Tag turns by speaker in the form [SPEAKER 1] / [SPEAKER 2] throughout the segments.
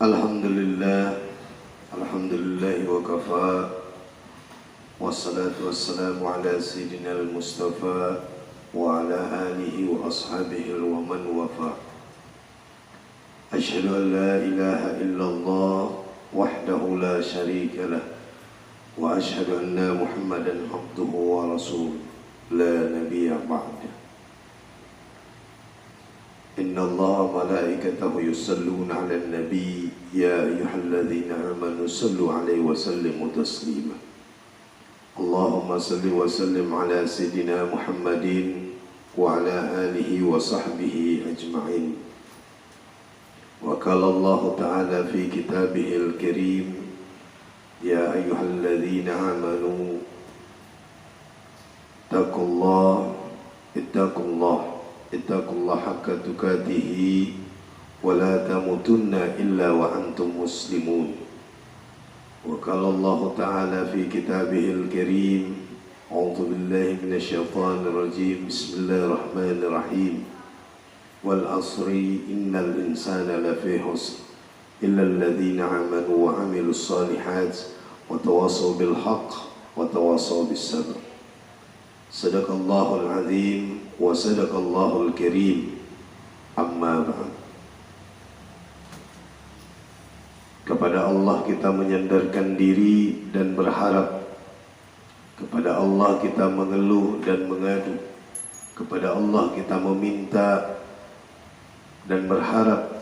[SPEAKER 1] Alhamdulillah, alhamdulillah wa kafa. Wassalatu wassalamu ala sayyidina al-Mustafa wa ala alihi wa ashabihi wa man wafa. Asyhadu an la ilaha illallah wahdahu la syarika lah wa asyhadu anna Muhammadan abduhu wa rasuluh la nabiyya ba'da. Inna Allah malaikatahu yusalluna ala nabi ya ayyuhalladzina amanu sallu alaihi wa sallimu taslima. Allahumma salli wa sallim ala sayyidina Muhammadin wa ala alihi wa sahbihi ajma'in. Wa qala Allah ta'ala fi kitabihil karim ya ayyuhalladzina amanu ittaqullaha haqqa tuqatih wa la tamutunna illa wa antum muslimun. Wa qala Allah ta'ala fi kitabihil karim a'udzu billahi minasyaitonir rajim bismillahirrahmanirrahim wal asri innal insana lafi khusr illa alladhina amanu wa amilus solihat wa tawassaw bil haqq wa tawassaw bis sabr. Sadaqallahul azim wa sadaqallahul karim. Amma ba'd. Kepada Allah kita menyandarkan diri dan berharap. Kepada Allah kita mengeluh dan mengadu. Kepada Allah kita meminta dan berharap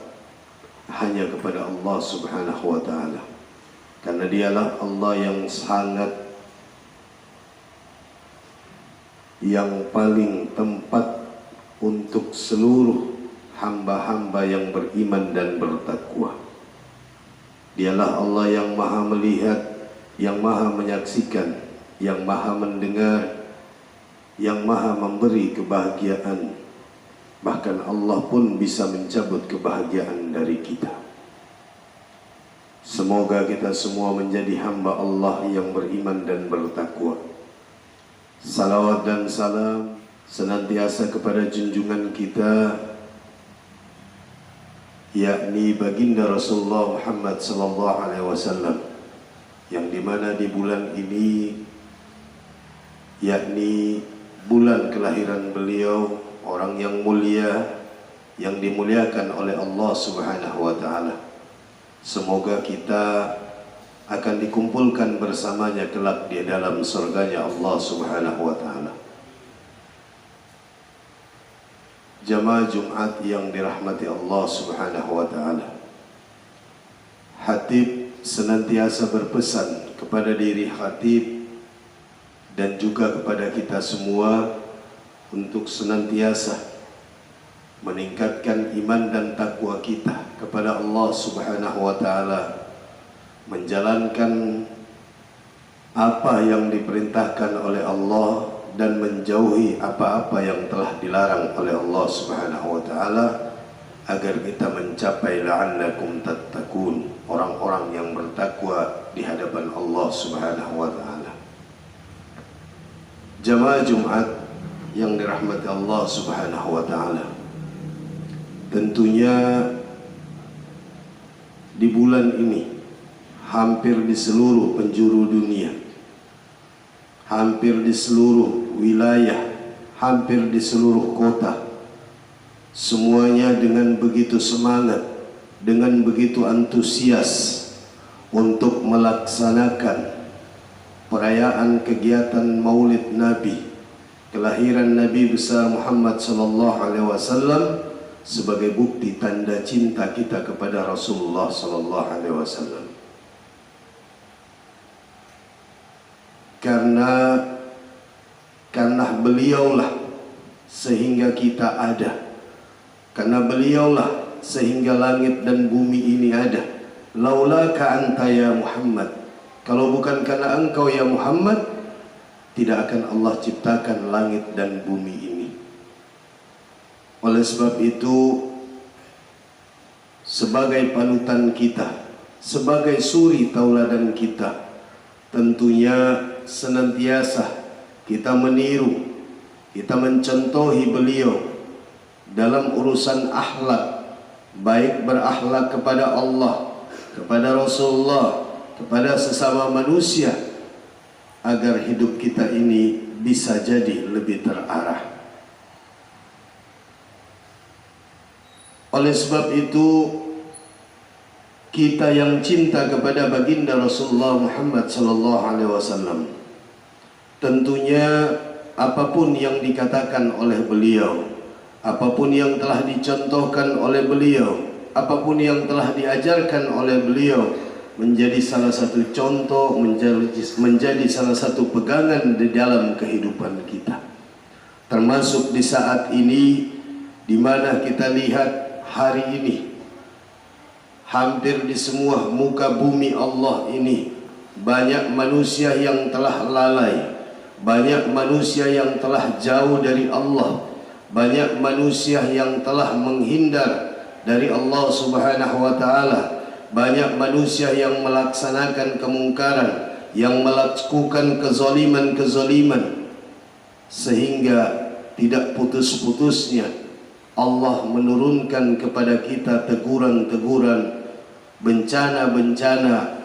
[SPEAKER 1] hanya kepada Allah Subhanahu wa ta'ala. Karena dialah Allah yang paling tempat untuk seluruh hamba-hamba yang beriman dan bertakwa. Dialah Allah yang maha melihat, yang maha menyaksikan, yang maha mendengar, yang maha memberi kebahagiaan. Bahkan Allah pun bisa mencabut kebahagiaan dari kita. Semoga kita semua menjadi hamba Allah yang beriman dan bertakwa. Salawat dan salam senantiasa kepada junjungan kita, yakni baginda Rasulullah Muhammad sallallahu alaihi wasallam, yang dimana di bulan ini, yakni bulan kelahiran beliau, orang yang mulia, yang dimuliakan oleh Allah Subhanahu wa ta'ala. Semoga kita akan dikumpulkan bersamanya kelak di dalam surganya Allah Subhanahu wa ta'ala. Jamaah Jumat yang dirahmati Allah Subhanahu wa ta'ala, Khatib senantiasa berpesan kepada diri Khatib dan juga kepada kita semua untuk senantiasa meningkatkan iman dan takwa kita kepada Allah Subhanahu wa ta'ala, menjalankan apa yang diperintahkan oleh Allah dan menjauhi apa-apa yang telah dilarang oleh Allah Subhanahu wa ta'ala, agar kita mencapai la'allakum tattaqun, orang-orang yang bertakwa di hadapan Allah Subhanahu wa ta'ala. Jamaah Jumat yang dirahmati Allah Subhanahu wa ta'ala, tentunya di bulan ini hampir di seluruh penjuru dunia, hampir di seluruh wilayah, hampir di seluruh kota, semuanya dengan begitu semangat, dengan begitu antusias untuk melaksanakan perayaan kegiatan Maulid Nabi, kelahiran Nabi besar Muhammad sallallahu alaihi wasallam, sebagai bukti tanda cinta kita kepada Rasulullah sallallahu alaihi wasallam. Karena beliaulah sehingga kita ada, karena beliaulah sehingga langit dan bumi ini ada. Laulaka anta ya Muhammad, kalau bukan karena engkau ya Muhammad, tidak akan Allah ciptakan langit dan bumi ini. Oleh sebab itu, sebagai panutan kita, sebagai suri tauladan kita, tentunya senantiasa kita meniru, kita mencontohi beliau dalam urusan akhlak, baik berakhlak kepada Allah kepada Rasulullah, kepada sesama manusia, agar hidup kita ini bisa jadi lebih terarah. Oleh sebab itu, kita yang cinta kepada baginda Rasulullah Muhammad sallallahu alaihi wasallam, tentunya apapun yang dikatakan oleh beliau, apapun yang telah dicontohkan oleh beliau, apapun yang telah diajarkan oleh beliau, menjadi salah satu contoh, menjadi salah satu pegangan di dalam kehidupan kita. Termasuk di saat ini, di mana kita lihat hari ini, hampir di semua muka bumi Allah ini, banyak manusia yang telah lalai, banyak manusia yang telah jauh dari Allah, banyak manusia yang telah menghindar dari Allah Subhanahu wa ta'ala, banyak manusia yang melaksanakan kemungkaran, yang melakukan kezaliman-kezaliman, sehingga tidak putus-putusnya Allah menurunkan kepada kita teguran-teguran, bencana-bencana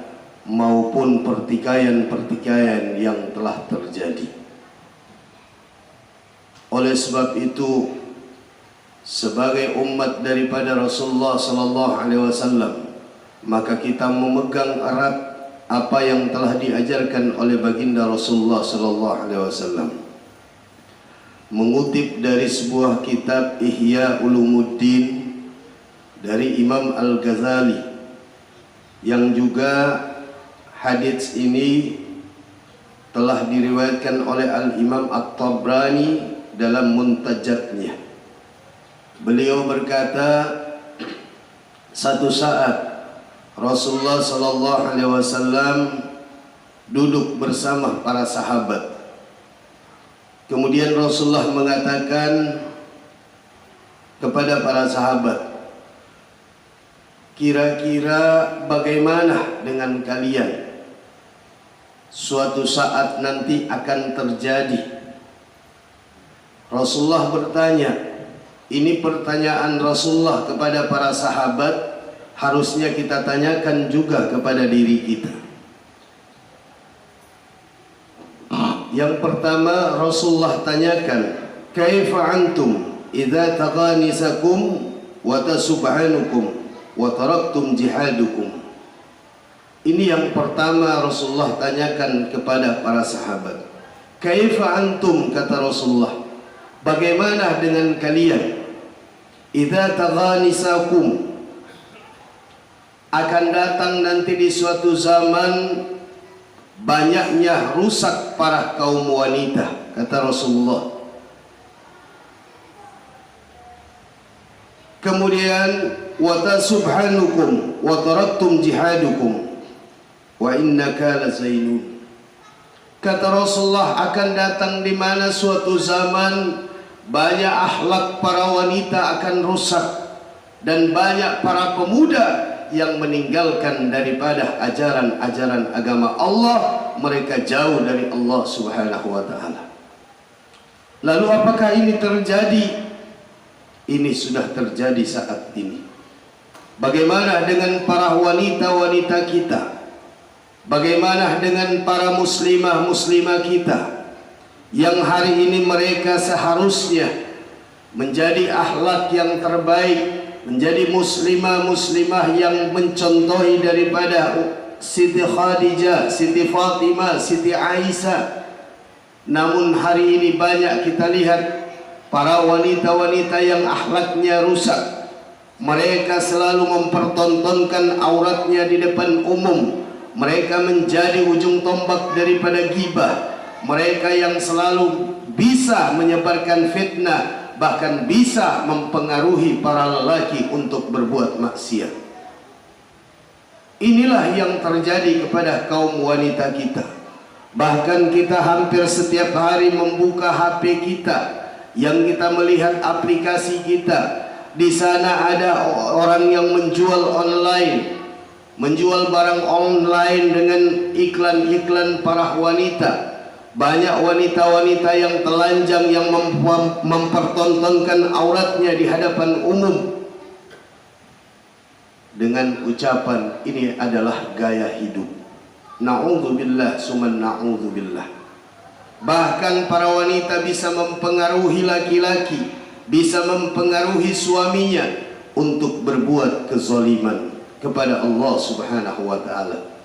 [SPEAKER 1] maupun pertikaian-pertikaian yang telah terjadi. Oleh sebab itu, sebagai umat daripada Rasulullah sallallahu alaihi wasallam, maka kita memegang erat apa yang telah diajarkan oleh baginda Rasulullah sallallahu alaihi wasallam. Mengutip dari sebuah kitab Ihya Ulumuddin dari Imam Al-Ghazali, yang juga hadits ini telah diriwayatkan oleh Al-Imam At-Tabrani dalam Muntajatnya. Beliau berkata, satu saat Rasulullah sallallahu alaihi wasallam duduk bersama para sahabat. Kemudian Rasulullah mengatakan kepada para sahabat, kira-kira bagaimana dengan kalian? Suatu saat nanti akan terjadi. Rasulullah bertanya, ini pertanyaan Rasulullah kepada para sahabat, harusnya kita tanyakan juga kepada diri kita. Yang pertama Rasulullah tanyakan, kaifa antum idza taghanisakum wa tasubhanukum wa taraktum jihadukum. Ini yang pertama Rasulullah tanyakan kepada para sahabat. Kaifa antum, kata Rasulullah, bagaimana dengan kalian? Idza taghanisakum, akan datang nanti di suatu zaman banyaknya rusak para kaum wanita, kata Rasulullah. Kemudian wa tasubhanukum wa taraktum jihadukum wa innaka lazainun. Kata Rasulullah, akan datang di mana suatu zaman banyak akhlak para wanita akan rusak dan banyak para pemuda yang meninggalkan daripada ajaran-ajaran agama Allah, mereka jauh dari Allah Subhanahu wa ta'ala. Lalu apakah ini terjadi? Ini sudah terjadi saat ini. Bagaimana dengan para wanita-wanita kita? Bagaimana dengan para muslimah-muslimah kita, yang hari ini mereka seharusnya menjadi akhlak yang terbaik, menjadi muslimah-muslimah yang mencontohi daripada Siti Khadijah, Siti Fatimah, Siti Aisyah. Namun hari ini banyak kita lihat para wanita-wanita yang akhlaknya rusak. Mereka selalu mempertontonkan auratnya di depan umum. Mereka menjadi ujung tombak daripada ghibah. Mereka yang selalu bisa menyebarkan fitnah, bahkan bisa mempengaruhi para lelaki untuk berbuat maksiat. Inilah yang terjadi kepada kaum wanita kita. Bahkan kita hampir setiap hari membuka HP kita, yang kita melihat aplikasi kita. Di sana ada orang yang menjual online, menjual barang online dengan iklan-iklan para wanita. Banyak wanita-wanita yang telanjang yang mempertontonkan auratnya di hadapan umum. dengan ucapan ini adalah gaya hidup. Na'udzubillah summa na'udzubillah. Bahkan para wanita bisa mempengaruhi laki-laki, bisa mempengaruhi suaminya untuk berbuat kezaliman kepada Allah Subhanahu wa ta'ala.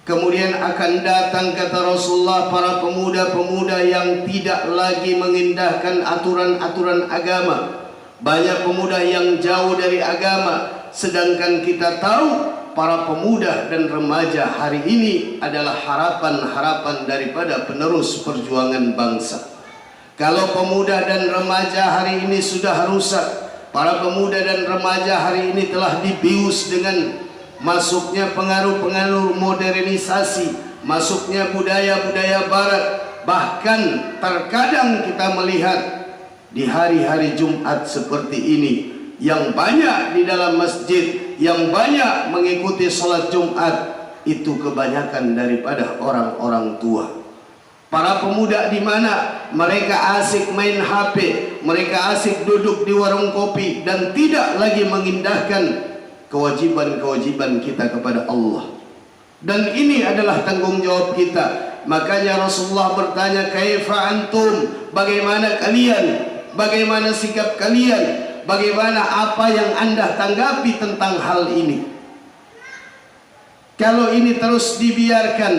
[SPEAKER 1] Kemudian akan datang, kata Rasulullah, para pemuda-pemuda yang tidak lagi mengindahkan aturan-aturan agama. Banyak pemuda yang jauh dari agama, sedangkan kita tahu para pemuda dan remaja hari ini adalah harapan-harapan daripada penerus perjuangan bangsa. Kalau pemuda dan remaja hari ini sudah rusak, para pemuda dan remaja hari ini telah dibius dengan masuknya pengaruh-pengaruh modernisasi, masuknya budaya-budaya barat. Bahkan terkadang kita melihat di hari-hari Jumat seperti ini, yang banyak di dalam masjid, yang banyak mengikuti sholat Jumat, itu kebanyakan daripada orang-orang tua. Para pemuda di mana mereka asik main HP, mereka asik duduk di warung kopi dan tidak lagi mengindahkan kewajiban-kewajiban kita kepada Allah. Dan ini adalah tanggung jawab kita. Makanya Rasulullah bertanya, kaifa antum, bagaimana kalian, bagaimana sikap kalian, bagaimana apa yang anda tanggapi tentang hal ini. Kalau ini terus dibiarkan,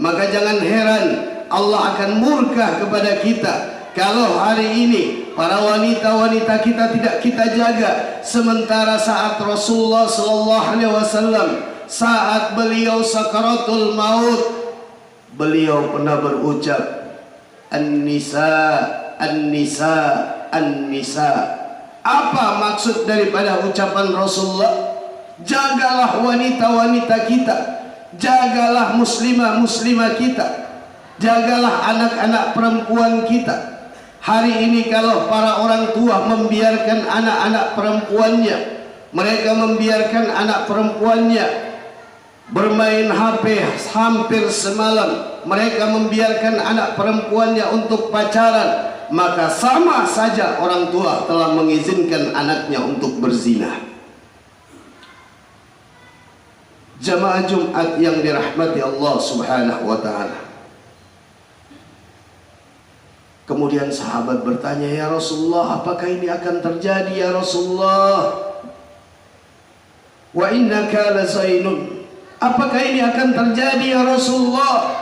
[SPEAKER 1] maka jangan heran Allah akan murka kepada kita. Kalau hari ini para wanita-wanita kita tidak kita jaga, sementara saat Rasulullah SAW, saat beliau sakaratul maut, beliau pernah berucap, An-nisa, An-nisa, An-nisa. Apa maksud daripada ucapan Rasulullah? Jagalah wanita-wanita kita, jagalah muslimah-muslimah kita, jagalah anak-anak perempuan kita. Hari ini kalau para orang tua membiarkan anak-anak perempuannya, mereka membiarkan anak perempuannya bermain HP hampir semalam, mereka membiarkan anak perempuannya untuk pacaran, maka sama saja orang tua telah mengizinkan anaknya untuk berzina. Jamaah Jumat yang dirahmati Allah Subhanahu wa ta'ala. Kemudian sahabat bertanya, ya Rasulullah, apakah ini akan terjadi ya Rasulullah? Wa innaka lazainun, apakah ini akan terjadi ya Rasulullah?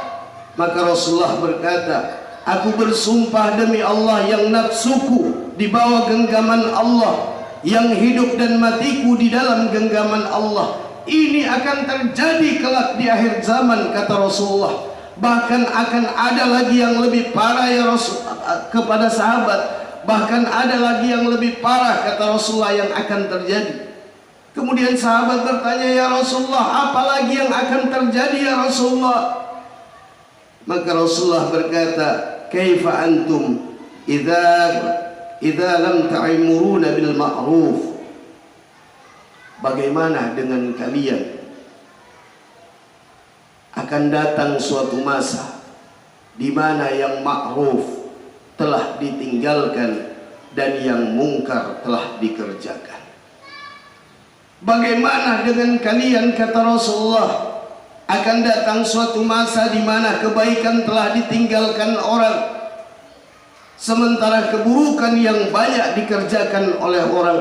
[SPEAKER 1] Maka Rasulullah berkata, aku bersumpah demi Allah yang nafsuku di bawah genggaman Allah, yang hidup dan matiku di dalam genggaman Allah, ini akan terjadi kelak di akhir zaman, kata Rasulullah. Bahkan akan ada lagi yang lebih parah ya Rasul, kepada sahabat, bahkan ada lagi yang lebih parah, kata Rasulullah, yang akan terjadi. Kemudian sahabat bertanya, ya Rasulullah, apa lagi yang akan terjadi ya Rasulullah? Maka Rasulullah berkata, kaifa antum idza lam ta'muruna bil ma'ruf. Bagaimana dengan kalian? Akan datang suatu masa di mana yang ma'ruf telah ditinggalkan dan yang mungkar telah dikerjakan. Bagaimana dengan kalian, kata Rasulullah? Akan datang suatu masa di mana kebaikan telah ditinggalkan orang, sementara keburukan yang banyak dikerjakan oleh orang.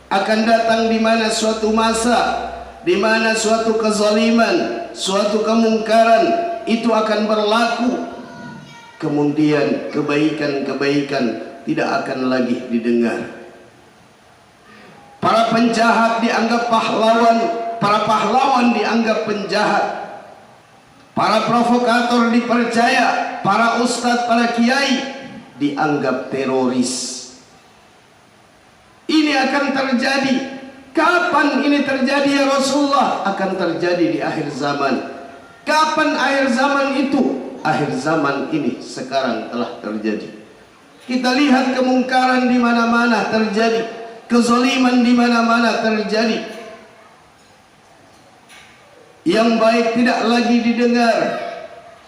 [SPEAKER 1] Akan datang di mana suatu masa di mana suatu kezaliman, suatu kemungkaran itu akan berlaku. Kemudian kebaikan-kebaikan tidak akan lagi didengar. Para penjahat dianggap pahlawan, para pahlawan dianggap penjahat. Para provokator dipercaya, para ustadz, para kiai dianggap teroris. Ini akan terjadi. Kapan ini terjadi ya Rasulullah? Akan terjadi di akhir zaman. Kapan akhir zaman itu? Akhir zaman ini sekarang telah terjadi. Kita lihat kemungkaran di mana-mana terjadi, kezaliman di mana-mana terjadi. Yang baik tidak lagi didengar,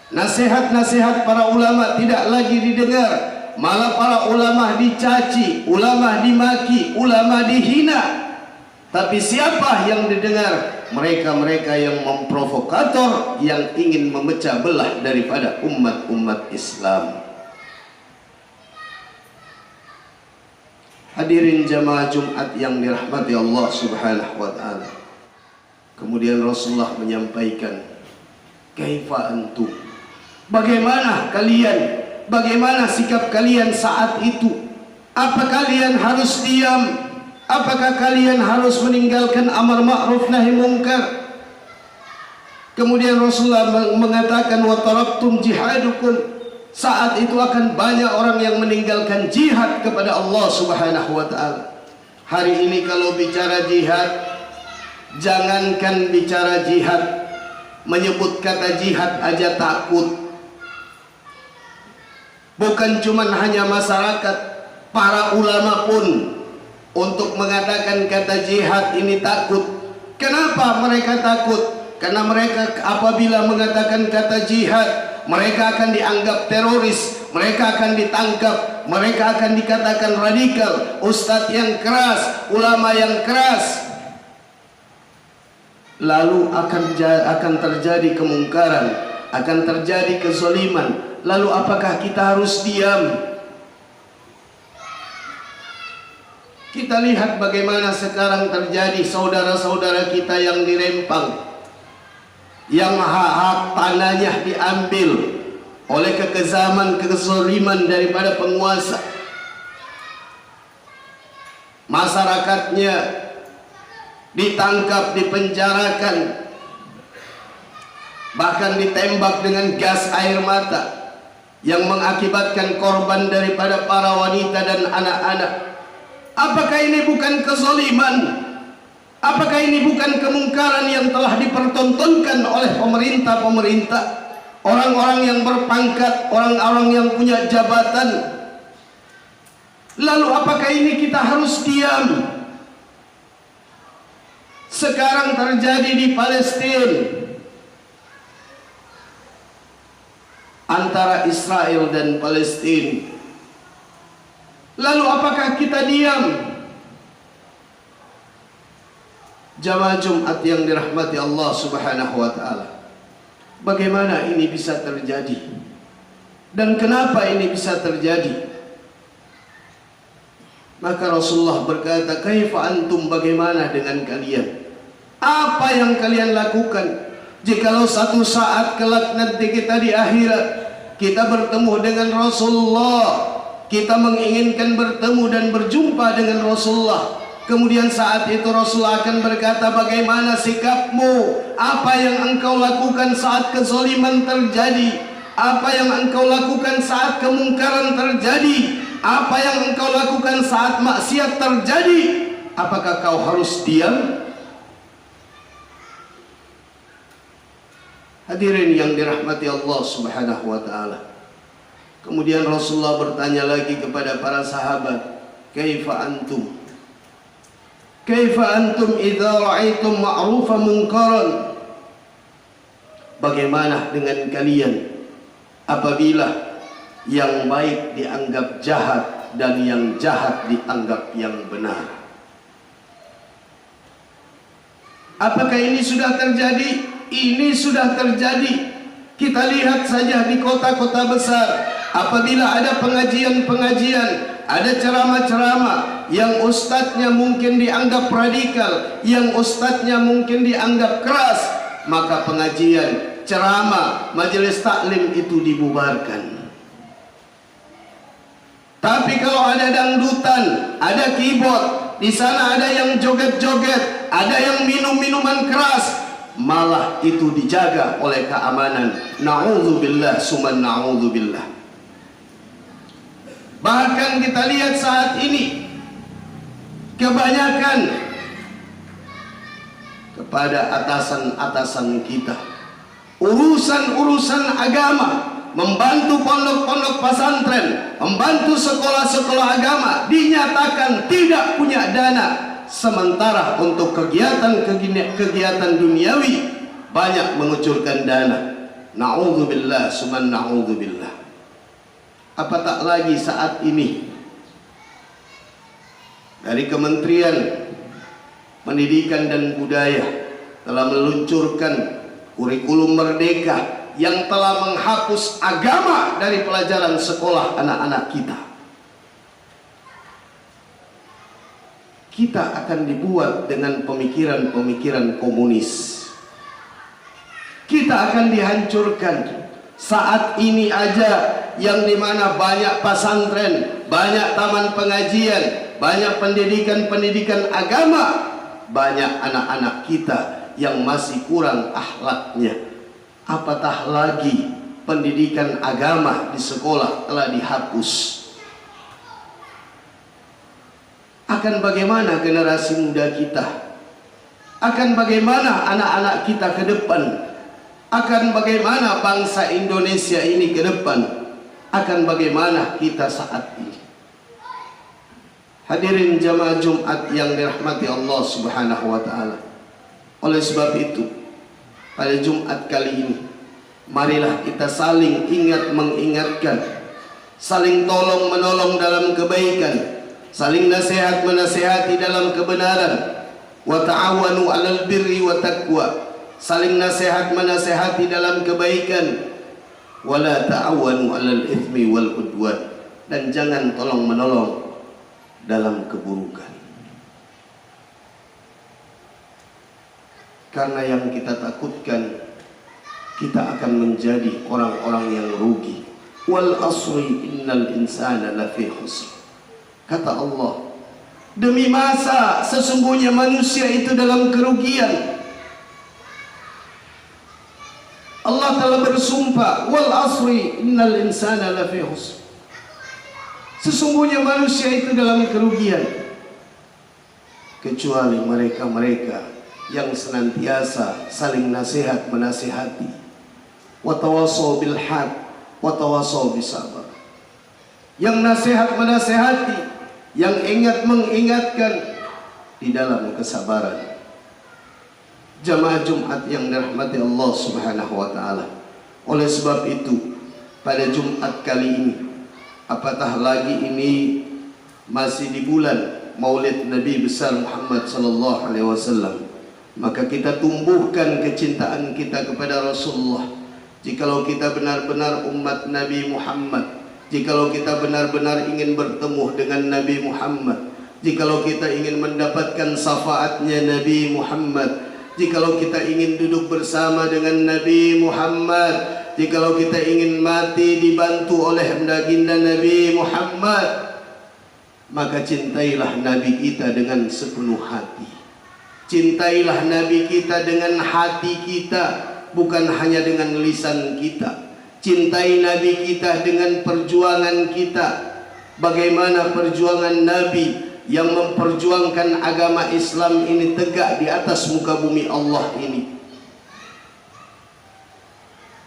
[SPEAKER 1] nasihat-nasihat para ulama tidak lagi didengar, malah para ulama dicaci, ulama dimaki, ulama dihina.
[SPEAKER 2] Tapi siapa yang didengar? Mereka-mereka yang memprovokator, yang ingin memecah belah daripada umat-umat Islam. Hadirin jamaah Jumat yang dirahmati Allah Subhanahu wa ta'ala. Kemudian Rasulullah menyampaikan, kaifa antum? Bagaimana kalian? Bagaimana sikap kalian saat itu? Apa kalian harus diam? Apakah kalian harus meninggalkan amar ma'ruf nahi munkar? Kemudian Rasulullah mengatakan, wa taraktum jihadukum. Saat itu akan banyak orang yang meninggalkan jihad kepada Allah Subhanahu wa ta'ala. Hari ini kalau bicara jihad, jangankan bicara jihad, menyebut kata jihad aja takut. Bukan cuman hanya masyarakat, para ulama pun untuk mengatakan kata jihad ini takut. Kenapa mereka takut? Karena mereka apabila mengatakan kata jihad, mereka akan dianggap teroris, mereka akan ditangkap, mereka akan dikatakan radikal, ustadz yang keras, ulama yang keras. Lalu akan terjadi kemungkaran, akan terjadi kezaliman. Lalu apakah kita harus diam? Kita lihat bagaimana sekarang terjadi saudara-saudara kita yang dirempang, yang hak-hak tanahnya diambil oleh kezaliman daripada penguasa. Masyarakatnya ditangkap, dipenjarakan, bahkan ditembak dengan gas air mata yang mengakibatkan korban daripada para wanita dan anak-anak. Apakah ini bukan kezaliman? Apakah ini bukan kemungkaran yang telah dipertontonkan oleh pemerintah-pemerintah, orang-orang yang berpangkat, orang-orang yang punya jabatan? Lalu apakah ini kita harus diam? Sekarang terjadi di Palestina antara Israel dan Palestina. Lalu apakah kita diam? Jamaah Jumat yang dirahmati Allah Subhanahu wa ta'ala, bagaimana ini bisa terjadi? Dan kenapa ini bisa terjadi? Maka Rasulullah berkata, kaifa antum, bagaimana dengan kalian? Apa yang kalian lakukan? Jikalau satu saat kelak nanti kita di akhirat, kita bertemu dengan Rasulullah, kita menginginkan bertemu dan berjumpa dengan Rasulullah. Kemudian saat itu Rasulullah akan berkata, bagaimana sikapmu? Apa yang engkau lakukan saat kezaliman terjadi? Apa yang engkau lakukan saat kemungkaran terjadi? Apa yang engkau lakukan saat maksiat terjadi? Apakah kau harus diam? Hadirin yang dirahmati Allah Subhanahu wa ta'ala. Kemudian Rasulullah bertanya lagi kepada para sahabat, kaifa antum? Kaifa antum idza ra'aitum ma'rufan munkaran? Bagaimana dengan kalian apabila yang baik dianggap jahat dan yang jahat dianggap yang benar? Apakah ini sudah terjadi? Ini sudah terjadi. Kita lihat saja di kota-kota besar, apabila ada pengajian-pengajian, ada ceramah-ceramah yang ustadznya mungkin dianggap radikal, yang ustadznya mungkin dianggap keras, maka pengajian, ceramah, majelis taklim itu dibubarkan. Tapi kalau ada dangdutan, ada keyboard, di sana ada yang joget-joget, ada yang minum-minuman keras, malah itu dijaga oleh keamanan. Na'udzubillah summa na'udzubillah. Bahkan kita lihat saat ini kebanyakan kepada atasan-atasan kita, urusan-urusan agama, membantu pondok-pondok pesantren, membantu sekolah-sekolah agama, dinyatakan tidak punya dana. Sementara untuk kegiatan duniawi banyak mengucurkan dana. Na'udzubillah summa na'udzubillah. Apa tak lagi saat ini dari Kementerian Pendidikan dan Budaya telah meluncurkan kurikulum merdeka yang telah menghapus agama dari pelajaran sekolah anak-anak kita. Kita akan dibuat dengan pemikiran-pemikiran komunis. Kita akan dihancurkan. Saat ini aja yang dimana banyak pesantren, banyak taman pengajian, banyak pendidikan agama, banyak anak-anak kita yang masih kurang akhlaknya. Apatah lagi pendidikan agama di sekolah telah dihapus. Akan bagaimana generasi muda kita? Akan bagaimana anak-anak kita ke depan? Akan bagaimana bangsa Indonesia ini ke depan? Akan bagaimana kita saat ini? Hadirin jamaah Jumat yang dirahmati Allah Subhanahu wa taala. Oleh sebab itu, pada Jumat kali ini, marilah kita saling ingat mengingatkan, saling tolong menolong dalam kebaikan, saling nasihat menasihati dalam kebenaran. Wa ta'awanu 'alal birri wa taqwa. Saling nasihat menasihati dalam kebaikan. Wa la ta'awanu 'alal itsmi wal 'udwan. Dan jangan tolong menolong dalam keburukan. Karena yang kita takutkan, kita akan menjadi orang-orang yang rugi. Wal asri innal insana lafi khusr. Kata Allah, demi masa sesungguhnya manusia itu dalam kerugian. Allah telah bersumpah, wal asri innal insana lafi khusr. Sesungguhnya manusia itu dalam kerugian, kecuali mereka-mereka yang senantiasa saling nasihat menasihati, wa tawassaw bil haq wa tawassaw bis sabr. Yang nasihat menasihati, yang ingat mengingatkan di dalam kesabaran. Jamaah Jumat yang dirahmati Allah Subhanahu wa taala. Oleh sebab itu, pada Jumat kali ini, apatah lagi ini masih di bulan Maulid Nabi besar Muhammad sallallahu alaihi wasallam, maka kita tumbuhkan kecintaan kita kepada Rasulullah. Jikalau kita benar-benar umat Nabi Muhammad, jikalau kita benar-benar ingin bertemu dengan Nabi Muhammad, jikalau kita ingin mendapatkan syafaatnya Nabi Muhammad, jikalau kita ingin duduk bersama dengan Nabi Muhammad, jikalau kita ingin mati dibantu oleh baginda Nabi Muhammad, maka cintailah Nabi kita dengan sepenuh hati. Cintailah Nabi kita dengan hati kita, bukan hanya dengan lisan kita. Cintai Nabi kita dengan perjuangan kita. Bagaimana perjuangan Nabi yang memperjuangkan agama Islam ini tegak di atas muka bumi Allah ini.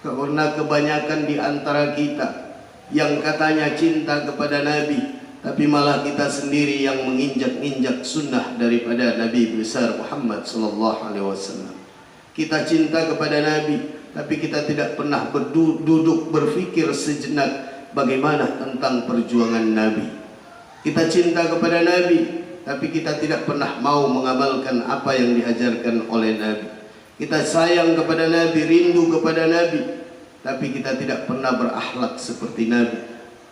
[SPEAKER 2] Karena kebanyakan di antara kita yang katanya cinta kepada Nabi, tapi malah kita sendiri yang menginjak-injak sunnah daripada Nabi besar Muhammad sallallahu alaihi wasallam. Kita cinta kepada Nabi, tapi kita tidak pernah duduk berfikir sejenak bagaimana tentang perjuangan Nabi. Kita cinta kepada Nabi, tapi kita tidak pernah mau mengamalkan apa yang diajarkan oleh Nabi. Kita sayang kepada Nabi, rindu kepada Nabi, tapi kita tidak pernah berakhlak seperti Nabi.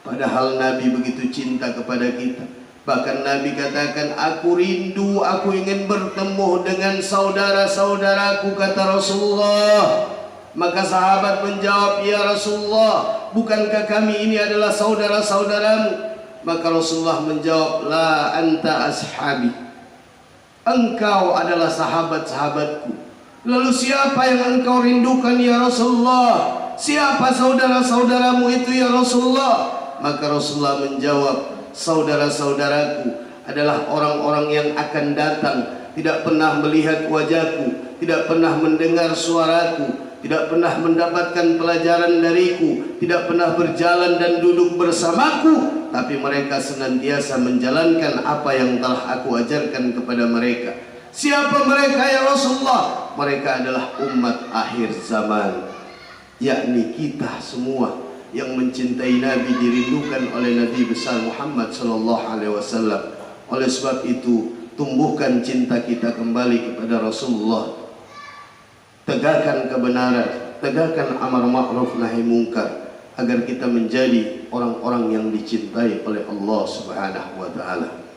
[SPEAKER 2] Padahal Nabi begitu cinta kepada kita. Bahkan Nabi katakan, aku rindu, aku ingin bertemu dengan saudara-saudaraku, kata Rasulullah. Maka sahabat menjawab, ya Rasulullah, bukankah kami ini adalah saudara-saudaramu? Maka Rasulullah menjawab, la anta ashabi. Engkau adalah sahabat-sahabatku. Lalu siapa yang engkau rindukan ya Rasulullah? Siapa saudara-saudaramu itu ya Rasulullah? Maka Rasulullah menjawab, saudara-saudaraku adalah orang-orang yang akan datang, tidak pernah melihat wajahku, tidak pernah mendengar suaraku, tidak pernah mendapatkan pelajaran dariku, tidak pernah berjalan dan duduk bersamaku, tapi mereka senantiasa menjalankan apa yang telah aku ajarkan kepada mereka. Siapa mereka ya Rasulullah? Mereka adalah umat akhir zaman, yakni kita semua yang mencintai Nabi, dirindukan oleh Nabi besar Muhammad sallallahu alaihi wasallam. Oleh sebab itu, tumbuhkan cinta kita kembali kepada Rasulullah, tegakkan kebenaran, tegakkan amar ma'ruf nahi mungkar, agar kita menjadi orang-orang yang dicintai oleh Allah Subhanahu wa taala.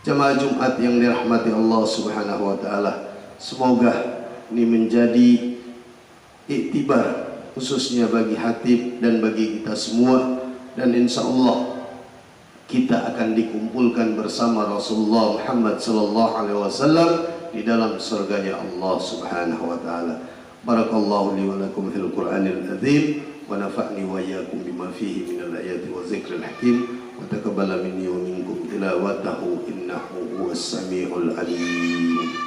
[SPEAKER 2] Jemaah Jumat yang dirahmati Allah Subhanahu wa taala, semoga ini menjadi iktibar khususnya bagi hatib dan bagi kita semua, dan insya Allah kita akan dikumpulkan bersama Rasulullah Muhammad sallallahu alaihi wasallam di dalam surganya Allah Subhanahu wa taala. Barakallahu li wa lakum fil Qur'anil azim wa nafa'ni wa iyyakum bima fihi minal ayati wa zikril hakim wa taqabbala minni wa minkum tilawatahu innahu huwas samiul alim.